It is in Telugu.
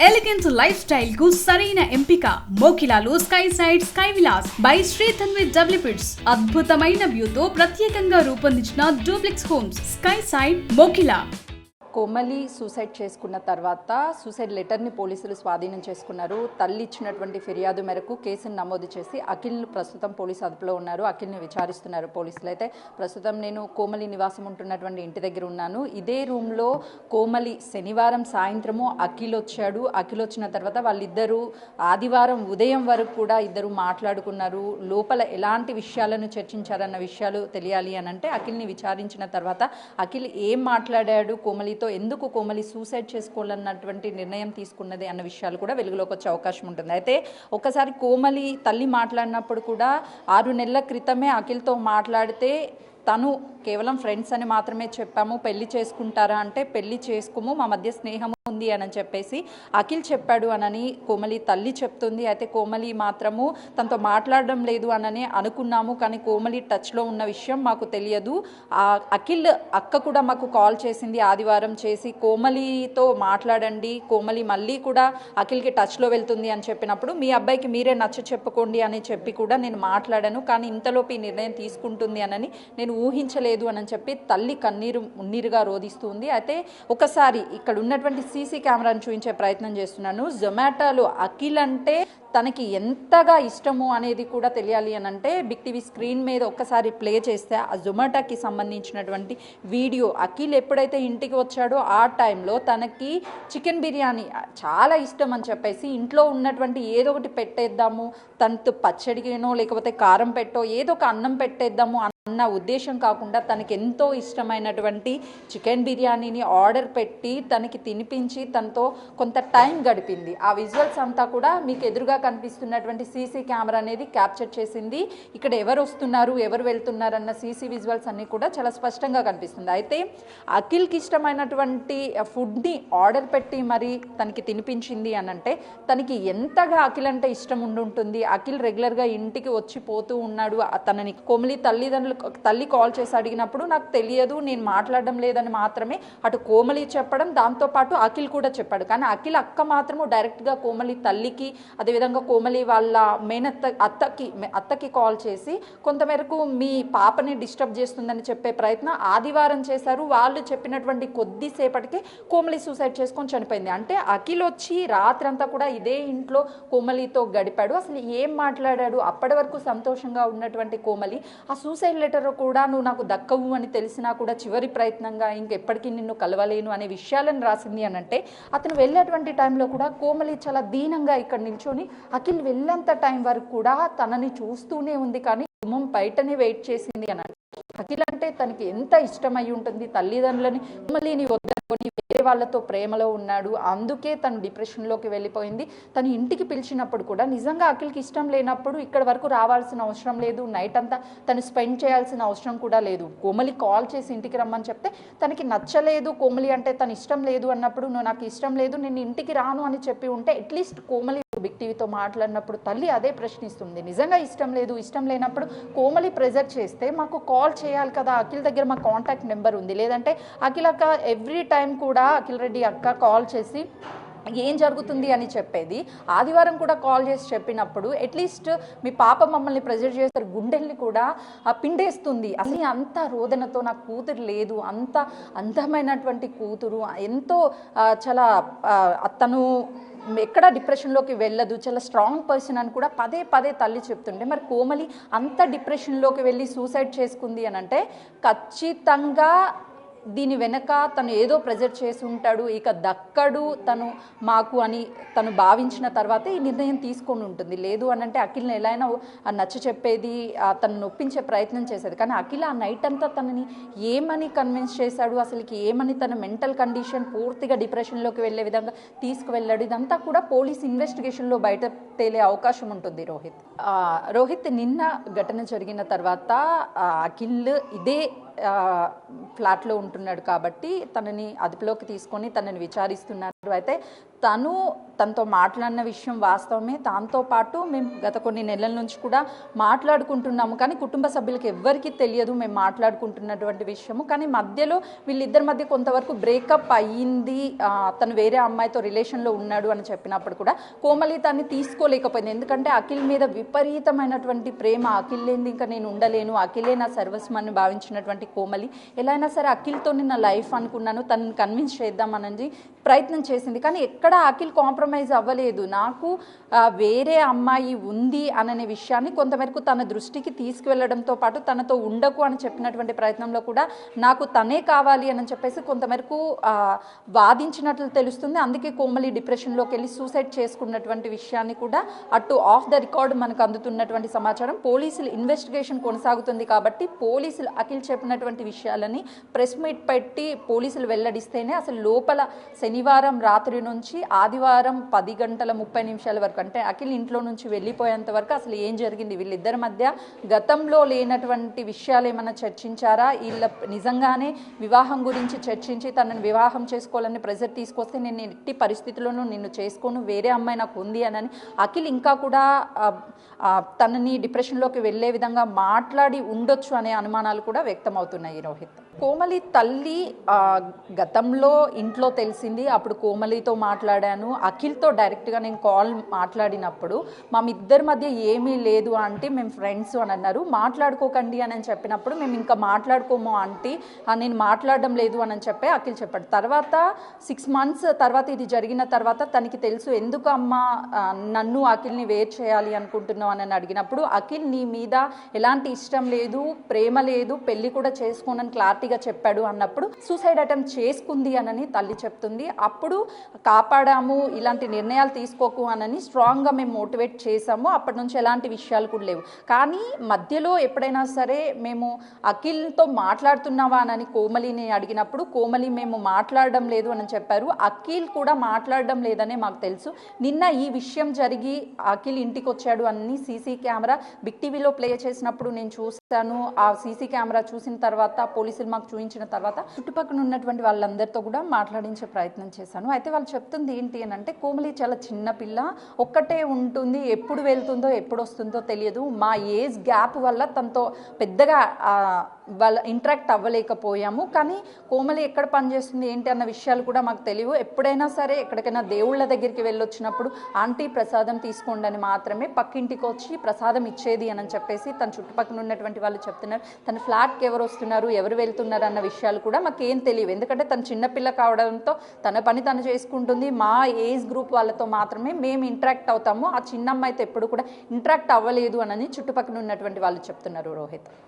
ఎలిగెన్స్ లైఫ్ స్టైల్ కు సరైన ఎంపిక మోకిలాలో sky side sky villas by Shri Tanvi developers. అద్భుతమైన వ్యూతో ప్రత్యేకంగా రూపొందించిన duplex homes sky side Mokila. Komali suicide చేసుకున్న తర్వాత సూసైడ్ లెటర్ని పోలీసులు స్వాధీనం చేసుకున్నారు. తల్లి ఇచ్చినటువంటి ఫిర్యాదు మేరకు కేసును నమోదు చేసి అఖిల్ ప్రస్తుతం పోలీసు అదుపులో ఉన్నారు. అఖిల్ని విచారిస్తున్నారు పోలీసులు. అయితే ప్రస్తుతం నేను కోమలి నివాసం ఉంటున్నటువంటి ఇంటి దగ్గర ఉన్నాను. ఇదే రూమ్లో కోమలి శనివారం సాయంత్రము అఖిల్ వచ్చాడు. అఖిల్ వచ్చిన తర్వాత వాళ్ళిద్దరూ ఆదివారం ఉదయం వరకు కూడా ఇద్దరు మాట్లాడుకున్నారు. లోపల ఎలాంటి విషయాలను చర్చించారన్న విషయాలు తెలియాలి అని అంటే అఖిల్ని విచారించిన తర్వాత అఖిల్ ఏం మాట్లాడాడు కోమలి, ఎందుకు కోమలి సూసైడ్ చేసుకోవాలన్నటువంటి నిర్ణయం తీసుకున్నది అన్న విషయాలు కూడా వెలుగులోకి వచ్చే అవకాశం ఉంటుంది. అయితే ఒకసారి కోమలి తల్లి మాట్లాడినప్పుడు కూడా 6 నెలల క్రితమే అఖిల్తో మాట్లాడితే తను కేవలం ఫ్రెండ్స్ అని మాత్రమే చెప్పాము, పెళ్లి చేసుకుంటారా అంటే పెళ్లి చేసుకోము, మా మధ్య స్నేహం ఉంది అని చెప్పేసి అఖిల్ చెప్పాడు అనని కోమలి తల్లి చెప్తుంది. అయితే కోమలి మాత్రము తనతో మాట్లాడడం లేదు అనని అనుకున్నాము, కానీ కోమలి టచ్లో ఉన్న విషయం మాకు తెలియదు. అఖిల్ అక్క కూడా మాకు కాల్ చేసింది ఆదివారం చేసి, కోమలితో మాట్లాడండి, కోమలి మళ్ళీ కూడా అఖిల్కి టచ్లో వెళ్తుంది అని చెప్పినప్పుడు మీ అబ్బాయికి మీరే నచ్చ చెప్పుకోండి అని చెప్పి కూడా నేను మాట్లాడాను, కానీ ఇంతలోపు ఈ నిర్ణయం తీసుకుంటుంది అనని నేను ఊహించలేదు అని చెప్పి తల్లి మున్నీరుగా రోధిస్తుంది. అయితే ఒకసారి ఇక్కడ ఉన్నటువంటి సీసీ కెమెరాను చూపించే ప్రయత్నం చేస్తున్నాను. జొమాటోలో అఖిల్ అంటే తనకి ఎంతగా ఇష్టము అనేది కూడా తెలియాలి అని అంటే బిగ్ టీవీ స్క్రీన్ మీద ఒక్కసారి ప్లే చేస్తే ఆ జొమాటోకి సంబంధించినటువంటి వీడియో. అఖిల్ ఎప్పుడైతే ఇంటికి వచ్చాడో ఆ టైంలో తనకి చికెన్ బిర్యానీ చాలా ఇష్టం అని చెప్పేసి ఇంట్లో ఉన్నటువంటి ఏదో ఒకటి పెట్టేద్దాము, తనతో పచ్చడినో లేకపోతే కారం పెట్టో ఏదో ఒక అన్నం పెట్టేద్దాము అన్న ఉద్దేశం కాకుండా తనకి ఎంతో ఇష్టమైనటువంటి చికెన్ బిర్యానీని ఆర్డర్ పెట్టి తనకి తినిపించి తనతో కొంత టైం గడిపింది. ఆ విజువల్స్ అంతా కూడా మీకు ఎదురుగా కనిపిస్తున్నటువంటి సీసీ కెమెరా అనేది క్యాప్చర్ చేసింది. ఇక్కడ ఎవరు వస్తున్నారు ఎవరు వెళ్తున్నారు అన్న సీసీ విజువల్స్ అన్నీ కూడా చాలా స్పష్టంగా కనిపిస్తుంది. అయితే అఖిల్కి ఇష్టమైనటువంటి ఫుడ్ని ఆర్డర్ పెట్టి మరి తనకి తినిపించింది అని అంటే తనకి ఎంతగా అఖిల్ అంటే ఇష్టం ఉండుంటుంది. అఖిల్ రెగ్యులర్గా ఇంటికి వచ్చి పోతూ ఉన్నాడు. తనని కోమలి తల్లి కాల్ చేసి అడిగినప్పుడు నాకు తెలియదు, నేను మాట్లాడడం లేదని మాత్రమే అటు కోమలి చెప్పడం, దాంతోపాటు అఖిల్ కూడా చెప్పాడు. కానీ అఖిల్ అక్క మాత్రము డైరెక్ట్గా కోమలి తల్లికి అదేవిధంగా కోమలి వాళ్ళ అత్తకి కాల్ చేసి కొంతమేరకు మీ పాపని డిస్టర్బ్ చేస్తుందని చెప్పే ప్రయత్నం ఆదివారం చేశారు. వాళ్ళు చెప్పినటువంటి కొద్దిసేపటికి కోమలి సూసైడ్ చేసుకొని చనిపోయింది. అంటే అఖిల్ వచ్చి రాత్రంతా కూడా ఇదే ఇంట్లో కోమలితో గడిపాడు. అసలు ఏం మాట్లాడాడు? అప్పటి వరకు సంతోషంగా ఉన్నటువంటి కోమలి ఆ సూసైడ్ లెటర్ కూడా నువ్వు నాకు దక్కవు అని తెలిసినా కూడా చివరి ప్రయత్నంగా ఇంకెప్పటికీ నిన్ను కలవలేను అనే విషయాలను రాసింది అని అంటే అతను వెళ్ళేటువంటి టైంలో కూడా కోమలి చాలా దీనంగా ఇక్కడ నిల్చొని అఖిల్ వెళ్ళేంత టైం వరకు కూడా తనని చూస్తూనే ఉంది, కానీ గుమ్మం బయటనే వెయిట్ చేసింది అని. అఖిల్ అంటే తనకి ఎంత ఇష్టమై ఉంటుంది. తల్లిదండ్రులని కోమలిని వద్దనుకొని వేరే వాళ్ళతో ప్రేమలో ఉన్నాడు, అందుకే తను డిప్రెషన్లోకి వెళ్ళిపోయింది. తను ఇంటికి పిలిచినప్పుడు కూడా నిజంగా అఖిల్కి ఇష్టం లేనప్పుడు ఇక్కడ వరకు రావాల్సిన అవసరం లేదు, నైట్ అంతా తను స్పెండ్ చేయాల్సిన అవసరం కూడా లేదు. కోమలి కాల్ చేసి ఇంటికి రమ్మని చెప్తే తనకి నచ్చలేదు, కోమలి అంటే తను ఇష్టం లేదు అన్నప్పుడు నువ్వు నాకు ఇష్టం లేదు నేను ఇంటికి రాను అని చెప్పి ఉంటే అట్లీస్ట్ కోమలి బిగ్ టీవీతో మాట్లాడినప్పుడు తల్లి అదే ప్రశ్నిస్తుంది. నిజంగా ఇష్టం లేదు, ఇష్టం లేనప్పుడు కోమలి ప్రెజర్ చేస్తే మాకు కాల్ చేయాలి కదా, అఖిల్ దగ్గర మా కాంటాక్ట్ నెంబర్ ఉంది, లేదంటే అఖిల్ అక్క ఎవ్రీ టైం కూడా అఖిల్ రెడ్డి అక్క కాల్ చేసి ఏం జరుగుతుంది అని చెప్పేది. ఆదివారం కూడా కాల్ చేసి చెప్పినప్పుడు అట్లీస్ట్ మీ పాప మమ్మల్ని ప్రెజర్ చేస్తారు, గుండెల్ని కూడా పిండేస్తుంది. అసలు అంత రోదనతో నాకు కూతురు లేదు, అంత అందమైనటువంటి కూతురు, ఎంతో చాలా తను ఎక్కడ డిప్రెషన్లోకి వెళ్ళదు, చాలా స్ట్రాంగ్ పర్సన్ అని కూడా పదే పదే తల్లి చెప్తుంటే మరి కోమలి అంత డిప్రెషన్లోకి వెళ్ళి సూసైడ్ చేసుకుంది అని అంటే ఖచ్చితంగా దీని వెనక తను ఏదో ప్రెజర్ చేసి ఉంటాడు, ఇక దక్కడు తను మాకు అని తను భావించిన తర్వాత ఈ నిర్ణయం తీసుకొని ఉంటుంది. లేదు అని అంటే అఖిల్ని ఎలా అయినా నచ్చ చెప్పేది, తను నొప్పించే ప్రయత్నం చేసేది. కానీ అఖిల్ ఆ నైట్ అంతా తనని ఏమని కన్విన్స్ చేశాడు, అసలుకి ఏమని తన మెంటల్ కండిషన్ పూర్తిగా డిప్రెషన్లోకి వెళ్ళే విధంగా తీసుకువెళ్ళాడు, ఇదంతా కూడా పోలీస్ ఇన్వెస్టిగేషన్లో బయట తేలే అవకాశం ఉంటుంది. రోహిత్ నిన్న ఘటన జరిగిన తర్వాత అఖిల్ ఇదే ఫ్లాట్లో ఉంటున్నాడు కాబట్టి తనని అదుపులోకి తీసుకొని తనని విచారిస్తున్నారు. అయితే తనతో మాట్లాడిన విషయం వాస్తవమే. దాంతో పాటు మేము గత కొన్ని నెలల నుంచి కూడా మాట్లాడుకుంటున్నాము, కానీ కుటుంబ సభ్యులకి ఎవ్వరికీ తెలియదు మేము మాట్లాడుకుంటున్నటువంటి విషయము. కానీ మధ్యలో వీళ్ళిద్దరి మధ్య కొంతవరకు బ్రేకప్ అయ్యింది, తను వేరే అమ్మాయితో రిలేషన్లో ఉన్నాడు అని చెప్పినప్పుడు కూడా కోమలి దాన్ని తీసుకోలేకపోయింది. ఎందుకంటే అఖిల్ మీద విపరీతమైనటువంటి ప్రేమ, అఖిల్ లేనిది ఇంకా నేను ఉండలేను, అఖిలే నా సర్వస్వాన్ని భావించినటువంటి కోమలి ఎలా అయినా సరే అఖిల్తో నా లైఫ్ అనుకున్నాను, తనని కన్విన్స్ చేద్దామని ప్రయత్నం చేసింది. కానీ ఎక్కడ అఖిల్ కాంప్రమైజ్ అవ్వలేదు. నాకు వేరే అమ్మాయి ఉంది అనే విషయాన్ని కొంతవరకు తన దృష్టికి తీసుకువెళ్ళడంతో పాటు తనతో ఉండకు అని చెప్పినటువంటి ప్రయత్నంలో కూడా నాకు తనే కావాలి అని చెప్పేసి కొంతవరకు వాదించినట్లు తెలుస్తుంది. అందుకే కోమలి డిప్రెషన్లోకి వెళ్ళి సూసైడ్ చేసుకున్నటువంటి విషయాన్ని కూడా అటు ఆఫ్ ద రికార్డ్ మనకు అందుతున్నటువంటి సమాచారం. పోలీసులు ఇన్వెస్టిగేషన్ కొనసాగుతుంది కాబట్టి పోలీసులు అఖిల్ చెప్పినటువంటి విషయాలని ప్రెస్ మీట్ పెట్టి పోలీసులు వెల్లడిస్తేనే అసలు లోపల శనివారం రాత్రి నుంచి ఆదివారం 10:30 వరకు, అంటే అఖిల్ ఇంట్లో నుంచి వెళ్ళిపోయేంత వరకు అసలు ఏం జరిగింది, వీళ్ళిద్దరి మధ్య గతంలో లేనటువంటి విషయాలు ఏమైనా చర్చించారా, వీళ్ళ నిజంగానే వివాహం గురించి చర్చించి తనని వివాహం చేసుకోవాలని ప్రెజర్ తీసుకొస్తే నేను ఎట్టి పరిస్థితుల్లోనూ నిన్ను చేసుకోను, వేరే అమ్మాయి నాకు ఉంది అని అఖిల్ ఇంకా కూడా తనని డిప్రెషన్లోకి వెళ్ళే విధంగా మాట్లాడి ఉండొచ్చు అనే అనుమానాలు కూడా వ్యక్తమవుతున్నాయి. రోహిత్, కోమలి తల్లి గతంలో ఇంట్లో తెలిసింది, అప్పుడు కోమలితో మాట్లాడాను, అఖిల్తో డైరెక్ట్గా నేను కాల్ మాట్లాడినప్పుడు మా ఇద్దరి మధ్య ఏమీ లేదు అంటే మేము ఫ్రెండ్స్ అని అన్నారు. మాట్లాడుకోకండి అని చెప్పినప్పుడు మేము ఇంకా మాట్లాడుకోము అంటే నేను మాట్లాడడం లేదు అని చెప్పి అఖిల్ చెప్పాడు. తర్వాత 6 months తర్వాత ఇది జరిగిన తర్వాత తనకి తెలుసు ఎందుకు అమ్మ నన్ను అఖిల్ని వేరు చేయాలి అనుకుంటున్నావు అని అడిగినప్పుడు అఖిల్ నీ మీద ఎలాంటి ఇష్టం లేదు, ప్రేమ లేదు, పెళ్లి కూడా చేసుకోనని క్లారిటీగా చెప్పాడు అన్నప్పుడు సూసైడ్ అటెంప్ట్ చేసుకుంది అని తల్లి చెప్తుంది. అప్పుడు కాపాడాము, ఇలాంటి నిర్ణయాలు తీసుకోకు అని స్ట్రాంగ్గా మేము మోటివేట్ చేసాము. అప్పటి నుంచి ఎలాంటి విషయాలు కూడా లేవు. కానీ మధ్యలో ఎప్పుడైనా సరే మేము అఖిల్తో మాట్లాడుతున్నావా అని కోమలిని అడిగినప్పుడు కోమలి మేము మాట్లాడడం లేదు అని చెప్పారు. అఖిల్ కూడా మాట్లాడడం లేదనే మాకు తెలుసు. నిన్న ఈ విషయం జరిగి అఖిల్ ఇంటికి వచ్చాడు అని సీసీ కెమెరా బిగ్ టీవీలో ప్లే చేసినప్పుడు నేను చూశాను. ఆ సీసీ కెమెరా చూసిన తర్వాత పోలీసులు మాకు చూపించిన తర్వాత చుట్టుపక్కల ఉన్నటువంటి వాళ్ళందరితో కూడా మాట్లాడించే ప్రయత్నం చేశాను. అయితే వాళ్ళు చెప్తుంది ఏంటి అని అంటే కోమలి చాలా చిన్న పిల్ల, ఒక్కటే ఉంటుంది, ఎప్పుడు వెళ్తుందో ఎప్పుడు వస్తుందో తెలియదు, మా ఏజ్ గ్యాప్ వల్ల తనతో పెద్దగా వాళ్ళ ఇంటరాక్ట్ అవ్వలేకపోయాము. కానీ కోమలి ఎక్కడ పనిచేస్తుంది ఏంటి అన్న విషయాలు కూడా మాకు తెలియవు. ఎప్పుడైనా సరే ఎక్కడికైనా దేవుళ్ళ దగ్గరికి వెళ్ళొచ్చినప్పుడు ఆంటీ ప్రసాదం తీసుకోండి అని మాత్రమే పక్కింటికి వచ్చి ప్రసాదం ఇచ్చేది అని చెప్పేసి తన చుట్టుపక్కల ఉన్నటువంటి వాళ్ళు చెప్తున్నారు. తన ఫ్లాట్కి ఎవరు వస్తున్నారు, ఎవరు వెళ్తున్నారు అన్న విషయాలు కూడా మాకేం తెలియవు. ఎందుకంటే తను చిన్నపిల్ల కావడంతో తన పని తను చేసుకుంటుంది. మా ఏజ్ గ్రూప్ వాళ్ళతో మాత్రమే మేము ఇంటరాక్ట్ అవుతాము. ఆ చిన్నమ్మ అయితే ఎప్పుడు కూడా ఇంటరాక్ట్ అవ్వలేదు అని చుట్టుపక్కల ఉన్నటువంటి వాళ్ళు చెప్తున్నారు. రోహిత్.